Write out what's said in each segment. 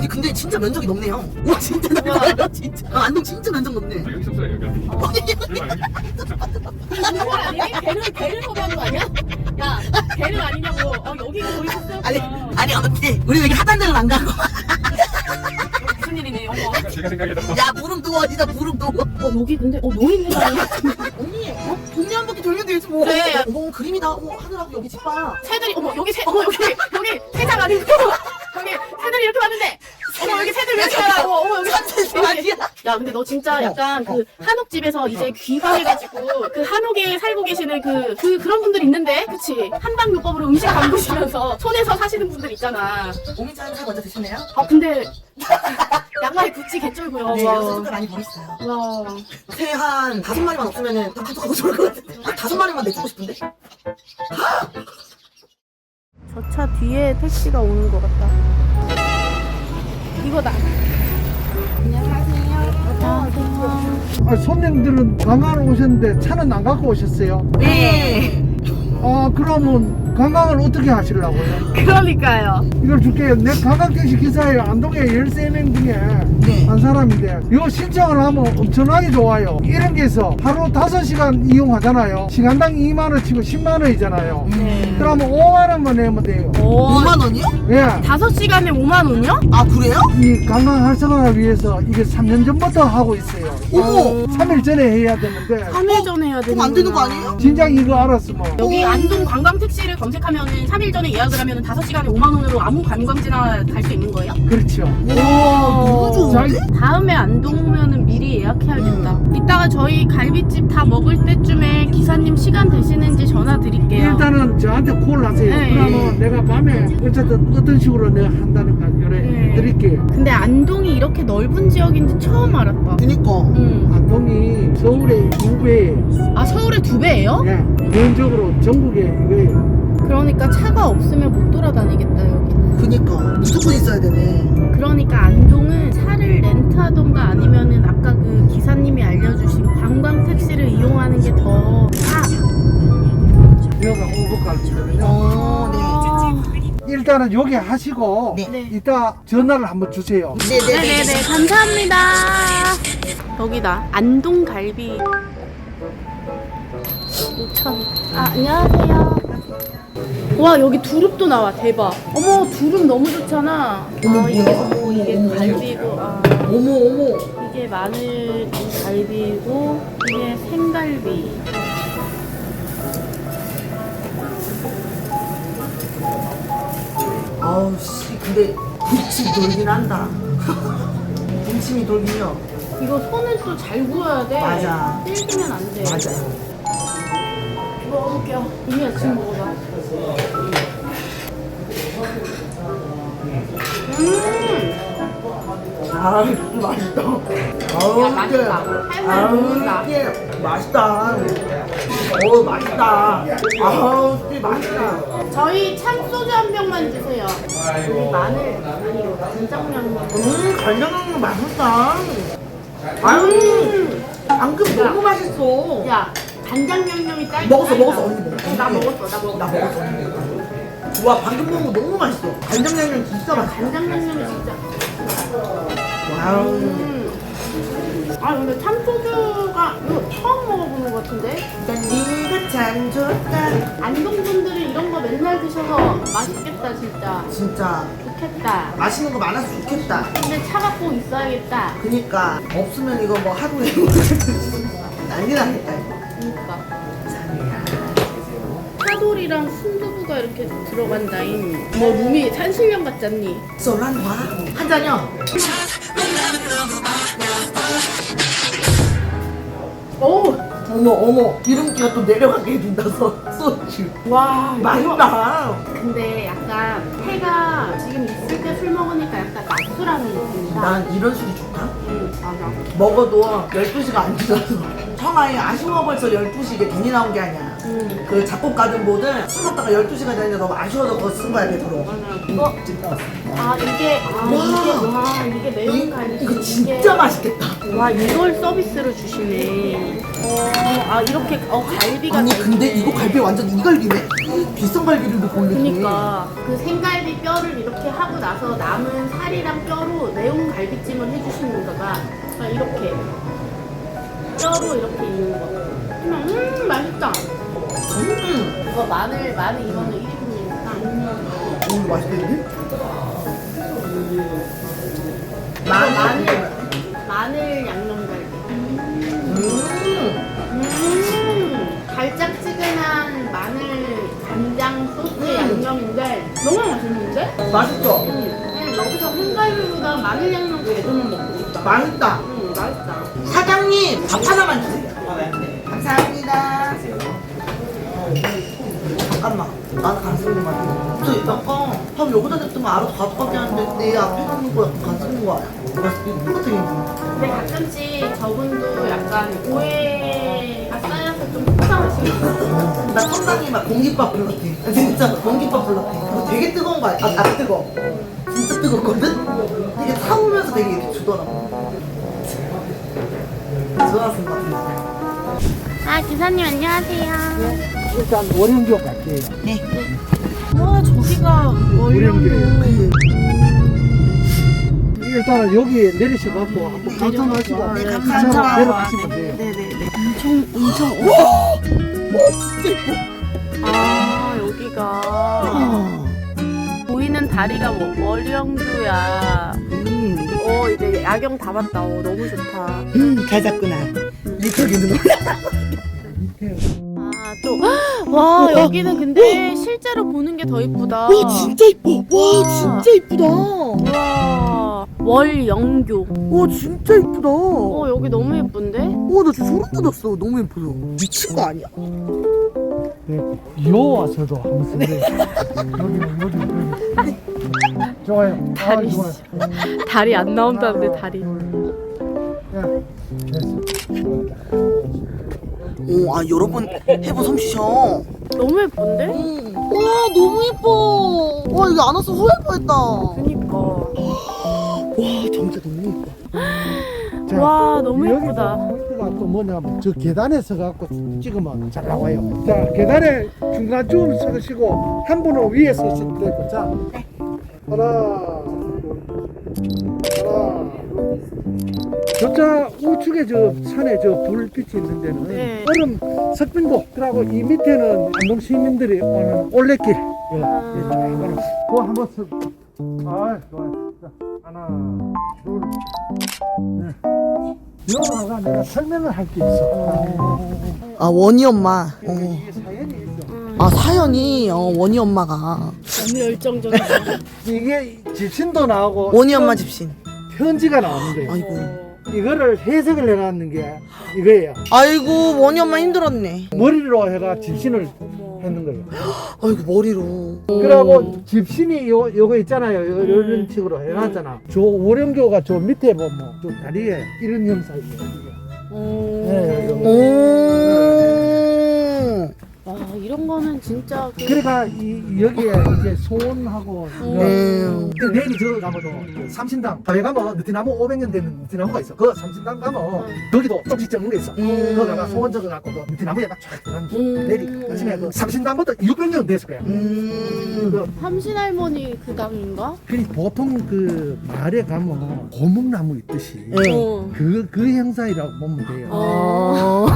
아니 근데 진짜 면적이 넓네요. 와 진짜 넓어요 진짜. 안동 진짜 면적 넓네. 여기 숙소예요 여기. 개를 소개하는 거 아니야? 야, 개를 아니냐고. 여기가 우리 숙소였구나. 아니 어떻게 우리 왜 이렇게 핫한 데는 안 가고? 무슨 일이네, 어머. 제가 생각했던 야 무릎 누워 어디다 무릎 누워. 여기 근데, 노인네 아니야? 언니 동네 한 바퀴 돌면 되지 뭐. 그래. 어머 그림이다. 어머 하늘하고 여기 집 봐. 새들이, 여기 새장 아니고. 여기 새들이 이렇게 왔는데. 어머, 여기 새들 왜 이렇게 와라고. 어머, 여기 산책 아니야? 야, 근데 너 진짜 약간 그 한옥집에서 이제 귀가해가지고 그 한옥에 살고 계시는 그런 분들 있는데, 그치? 한방요법으로 음식 담그시면서 손에서 사시는 분들 있잖아. 오미자 한잔 먼저 드시네요? 근데 양말에 구찌 개쩔고요. 네 와. 요새 색깔 많이 버렸어요. 와. 새 한 5마리만 없으면은 다 가져가고 좋을 것 같은데. 5마리만 내주고 싶은데? 저 차 뒤에 택시가 오는 것 같다. 이거다. 안녕하세요. 손님들은 관광을 오셨는데 차는 안 갖고 오셨어요? 네. 그러면 관광을 어떻게 하시려고요? 그러니까요. 이걸 줄게요. 내 관광택시 기사예요. 안동에 13명 중에 네. 한 사람인데 이거 신청을 하면 엄청나게 좋아요. 이런 게 있어. 하루 5시간 이용하잖아요. 시간당 2만원 치고 10만원이잖아요. 네. 그러면 5만원만 내면 돼요. 5만원이요? 예. 5시간에 5만 원이요? 아 그래요? 이 관광 활성화를 위해서 이게 3년 전부터 하고 있어요. 어머 3일 전에 해야 되는데 3일 전에 해야 되는 그럼 안 되는 거 아니에요? 진작 이거 알았으면 여기 안동 관광 택시를 검색하면은 3일 전에 예약을 하면은 5시간에 5만 원으로 아무 관광지나 갈 수 있는 거예요? 그렇죠. 와 너무 좋은데? 다음에 안동 오면은 미리 예약해야겠다. 이따가 저희 갈비집 다 먹을 때쯤에 기사님 시간 되시는지 전화 드릴게요. 일단은 저한테 콜 하세요. 네. 그러면 내가 밤에 어쨌든 어떤 식으로 내가 한다는 거 요래 네. 드릴게요. 근데 안동이 이렇게 넓은 지역인지 처음 알았다. 그니까 안동이 서울의 2배예요. 아, 서울의 2배예요? 예, 기본적으로 전국에 이거예요. 그러니까 차가 없으면 못 돌아다니겠다 여기. 그니까 무조건 있어야 되네. 그러니까 안동은 차를 렌트하던가 아니면은 아까 그 기사님이 알려주신 관광 택시를 이용하는 게 더 여기가 오버갈비거든요. 네. 일단은 여기 하시고 네. 이따 전화를 한번 주세요. 네네네, 감사합니다. 여기다 안동 갈비 5,000원. 안녕하세요. 와, 여기 두릅도 나와. 대박. 어머, 두릅 너무 좋잖아. 이게 갈비고, 어머 이게 마늘 갈비고, 이게 생갈비. 아우 씨 근데 군침이 돌긴 한다. 군침이 돌긴요. 이거 손을 또 잘 구워야 돼. 맞아. 찔기면 안 돼. 맞아요. 먹어볼게요. 이미야, 지금 먹어봐. 아 맛있다. 아우 야, 맛있다. 할머니 먹는다. 이게 맛있다. 어우 맛있다. 아우 이게 맛있다. 저희 참소주 한 병만 주세요. 여기 마늘, 아니, 간장면. 간장은 맛있다. 아유 방금 너무 맛있어. 야, 간장 양념이 딸기. 먹었어 언니 먹었어. 나 먹었어. 나 먹었어. 와 방금 먹은 거 너무 맛있어. 간장냉면 진짜 맛있어. 간장 양념이 진짜. 와우. 근데 참소주가 이거 처음 먹어보는 것 같은데? 난 네가 참 좋다. 안동 분들이 이런 거 맨날 드셔서 맛있겠다 진짜. 진짜 좋겠다. 맛있는 거 많아서 좋겠다. 근데 차가 꼭 있어야겠다. 그니까 없으면 이거 뭐 하루에 난리 나겠다 이거. 그러니까. 차돌이랑 순두부가 이렇게 들어간다잉. 뭐 룸이 산신령 같잖니? 쏠란 와. 한 잔이요. 오! 어머 기름기가 또 내려가게 해준다 소주. 와, 맛있다. 근데 약간 해가 지금 있을 때 술 먹으니까 약간 낮술하는 느낌이다. 난 이런 술이 좋다. 맞아. 먹어도 12시가 안 지나서 청아에 아쉬워 벌써 12시 이게 괜히 나온 게 아니야. 그 작곡 가든보드 술 먹다가 12시간 되는데 너무 아쉬워서 그거 쓴 거야 베드로. 이거 아 이게 매운 갈비. 이거 진짜 맛있겠다. 와 이걸 서비스로 주시네. 아 이렇게 갈비가 아니 잘 근데 있네. 이거 갈비 완전 이 갈비네. 비싼 갈비를 먹고 있는데. 그러니까 그 생갈비 뼈를 이렇게 하고 나서 남은 살이랑 뼈로 매운 갈비찜을 해주시는 건가 봐. 아, 이렇게 뼈로 이렇게 있는 거. 맛있다. 이거 마늘 이거는 1인분이니까. 오 맛있겠는데? 마늘 양념갈비. 달짝지근한 마늘 간장 소스 양념인데 너무 맛있는데? 맛있어. 여기서 생갈비보다 마늘 양념 제대로 먹고 싶다. 맛있다. 맛있다. 사장님 밥 하나만 주세요. 감사합니다. 잠깐만 나도 간 쓰는 거 같아. 저 약간 밥 여기다 냈던 거 알아서 가져가게 하는데 내 앞에 놓는 거 약간 간 쓰는 거 아니야? 이거 똑같은 근데 가끔씩 저분도 약간 오해가 쌓여서 좀 속상하시고. 나 청담이 막 공깃밥 불 같아. 진짜 공깃밥 불 같아. 그거 되게 뜨거운 거 아니야? 아 뜨거. 진짜 뜨겁거든? 이게 타오면서 되게 이렇게 주더라고. 좋았을 것 같은데. 아 기사님 안녕하세요. 일단 월영교 갈게요. 와 저기가 월영교. 일단은 여기 내리셔갖고 한번 감상하시고 네, 차로 감사합니다. 내려가시면 돼요. 네네네. 엄청 와 진짜 예뻐. 아 여기가 보이는 다리가 월영교야. 이제 야경 다 봤다. 너무 좋다. 잘 잤구나. 리터기는 아 또 와 여기는 근데 실제로 보는 게 더 이쁘다. 와 진짜 이뻐. 와 진짜 이쁘다. 와 월영교. 와 진짜 이쁘다. 여기 너무 예쁜데? 나 진짜 소름 돋았어. 너무 예뻐서. 미친 거 아니야? 네, 비워와서도 한번 쓰세요. 여기. 좋아요. 다리. 좋아요. 다리 안 나온다는데 다리. 야, 됐어. 여러 번 해본 솜씨셔. 너무 예쁜데? 와 너무 예뻐. 와 이거 안 왔으면 후회할 뻔했다. 그니까. 와 진짜 너무 예뻐. 와 너무 예쁘다. 포인트가 또 뭐냐면 저 계단에서 갖고 찍으면 잘 나와요. 자, 계단에 중간쯤 서시고 한 분은 위에 서시면 되고. 자, 하나, 저자 우측에 저 산에 저 불빛이 있는 데는 네. 얼음 석빙고 그러고 이 밑에는 안동 시민들이 오는 올레길. 그거 한번 서. 좋아요. 자, 하나, 둘, 넷. 여기다가 내가 설명을 할 게 있어. 원희 엄마. 이게 사연이 있어. 사연이 원희 엄마가 너무 열정적이다. 이게 집신도 나오고 원희 엄마 집신. 편지가 나오는데요. 아이고. 이거를 해석을 해놨는 게 이거예요. 아이고 원희 엄마 힘들었네. 머리로 해가 집신을 했는 거예요. 아이고 머리로. 그러고 집신이 요거 있잖아요. 이런 식으로 해놨잖아. 저 월영교가 저 밑에 보면 저 다리에 이런 형상이에요. 네, 오. 와 이런 거는 진짜 그러니까 여기에 이제 소원하고 내일이 저 가면도 삼신당 가에 가면 느티나무 500년 되는 느티나무가 있어. 그 삼신당 가면 거기도 쪽지 적는 게 있어. 거기다가 소원 적어갖고 그 느티나무에 막 쫙 들어가는 내리 나중에 그 삼신당부터 600년 됐을 거야. 삼신할머니 그 당인가? 보통 그 마을에 가면 고목나무 있듯이 그 형상이라고 보면 돼요.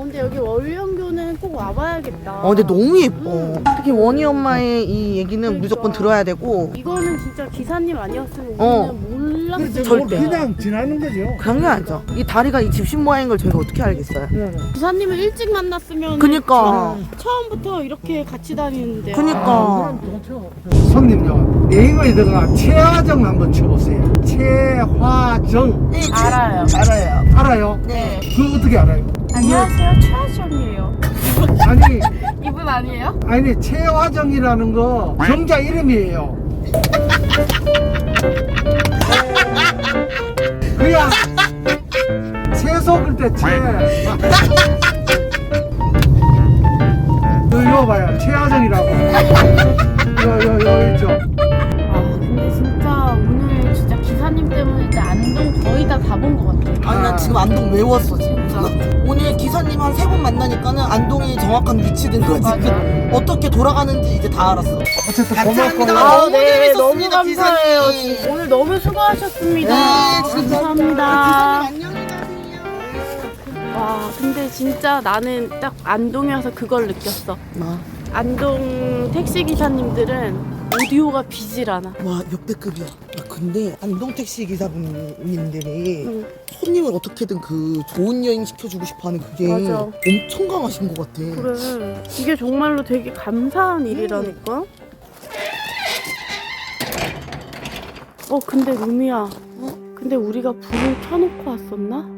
근데 여기 월영교는 꼭 와봐야겠다. 근데 너무 예뻐. 특히 원희 엄마의 이 얘기는 무조건 들어야 되고. 이거는 진짜 기사님 아니었으면 어. 우리는 몰랐을 절대. 그냥 지나는 거죠. 그런 게 아니죠. 이 다리가 이 집신 모양인 걸 저희가 어떻게 알겠어요? 기사님을 일찍 만났으면 그니까. 처음부터 이렇게 같이 다니는데. 그니까. 손님요, 네이버에다가 최화정 한번 쳐보세요. 최화정. 알아요. 알아요. 알아요? 네. 그거 어떻게 알아요? 안녕하세요, 최하정이에요. 아니, 이분 아니에요? 아니 최화정이라는 거 정자 이름이에요. 그냥 썩을 때 채. 이거 봐요. 최하정이라고. 요 있죠. 아 근데 진짜 오늘 진짜 기사님 때문에 이제 안동 거의 다 가본 것 같아. 아니 난 지금 안동 외웠어 지금. 오늘 기사님 한 3번 만나니까는 안동이 정확한 위치된 거지. 맞아. 어떻게 돌아가는지 이제 다 알았어. 어쨌든 감사합니다. 고맙고. 너무 재밌었습니다, 너무 감사해요. 기사님. 오늘 너무 수고하셨습니다. 네, 진짜. 감사합니다. 기사님 안녕히 가세요. 와 근데 진짜 나는 딱 안동에 와서 그걸 느꼈어. 뭐? 안동 택시 기사님들은 오디오가 비질 않아. 와 역대급이야. 근데 안동 택시 기사분님들이 응. 손님을 어떻게든 그 좋은 여행 시켜주고 싶어하는 그게 맞아. 엄청 강하신 것 같아. 그래 이게 정말로 되게 감사한 일이라니까. 근데 루미야, 근데 우리가 불을 켜놓고 왔었나?